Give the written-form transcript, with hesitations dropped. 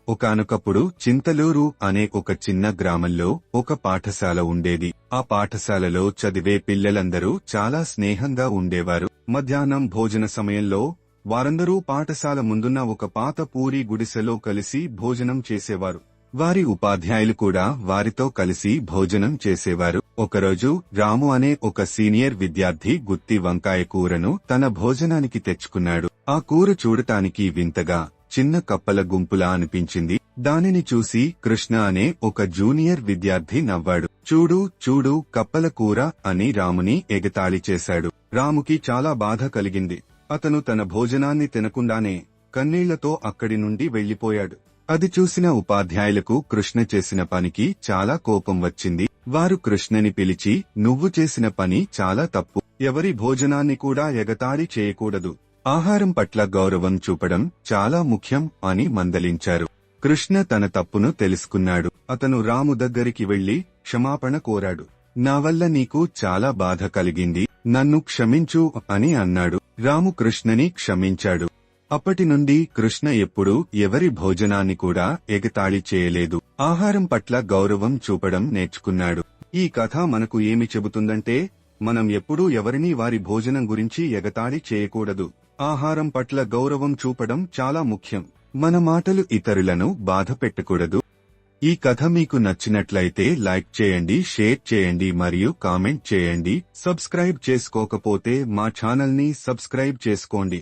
ఒకానొకప్పుడు చింతలూరు అనే ఒక చిన్న గ్రామంలో ఒక పాఠశాల ఉండేది. ఆ పాఠశాలలో చదివే పిల్లలందరూ చాలా స్నేహంగా ఉండేవారు. మధ్యాహ్నం భోజన సమయంలో వారందరూ పాఠశాల ముందున్న ఒక పాత పూరి గుడిసెలో కలిసి భోజనం చేసేవారు. వారి ఉపాధ్యాయులు కూడా వారితో కలిసి భోజనం చేసేవారు. ఒకరోజు రాము అనే ఒక సీనియర్ విద్యార్థి గుత్తి వంకాయ కూరను తన భోజనానికి తెచ్చుకున్నాడు. ఆ కూర చూడటానికి వింతగా చిన్న కప్పల గుంపులా అనిపించింది. దానిని చూసి కృష్ణ అనే ఒక జూనియర్ విద్యార్థి నవ్వాడు. చూడు చూడు కప్పల కూర అని రాముని ఎగతాళి చేశాడు. రాముకి చాలా బాధ కలిగింది. అతను తన భోజనాన్ని తినకుండానే కన్నీళ్లతో అక్కడి నుండి వెళ్లిపోయాడు. అది చూసిన ఉపాధ్యాయులకు కృష్ణ చేసిన పనికి చాలా కోపం వచ్చింది. వారు కృష్ణని పిలిచి, నువ్వు చేసిన పని చాలా తప్పు. ఎవరి భోజనాన్ని కూడా ఎగతాళి చేయకూడదు. ఆహారం పట్ల గౌరవం చూపడం చాలా ముఖ్యం అని మందలించారు. కృష్ణ తన తప్పును తెలుసుకున్నాడు. అతను రాము దగ్గరికి వెళ్లి క్షమాపణ కోరాడు. నా వల్ల నీకు చాలా బాధ కలిగింది, నన్ను క్షమించు అని అన్నాడు. రాము కృష్ణని క్షమించాడు. అప్పటి నుండి కృష్ణ ఎప్పుడూ ఎవరి భోజనాన్ని కూడా ఎగతాళి చేయలేదు. ఆహారం పట్ల గౌరవం చూపడం నేర్చుకున్నాడు. ఈ కథ మనకు ఏమి చెబుతుందంటే, మనం ఎప్పుడూ ఎవరినీ వారి భోజనం గురించి ఎగతాళి చేయకూడదు. ఆహారం పట్ల గౌరవం చూపడం చాలా ముఖ్యం. మన మాటలు ఇతరులను బాధ పెట్టకూడదు. ఈ కథ మీకు నచ్చినట్లయితే లైక్ చేయండి, షేర్ చేయండి మరియు కామెంట్ చేయండి. సబ్స్క్రైబ్ చేసుకోకపోతే మా ఛానల్ని సబ్స్క్రైబ్ చేసుకోండి.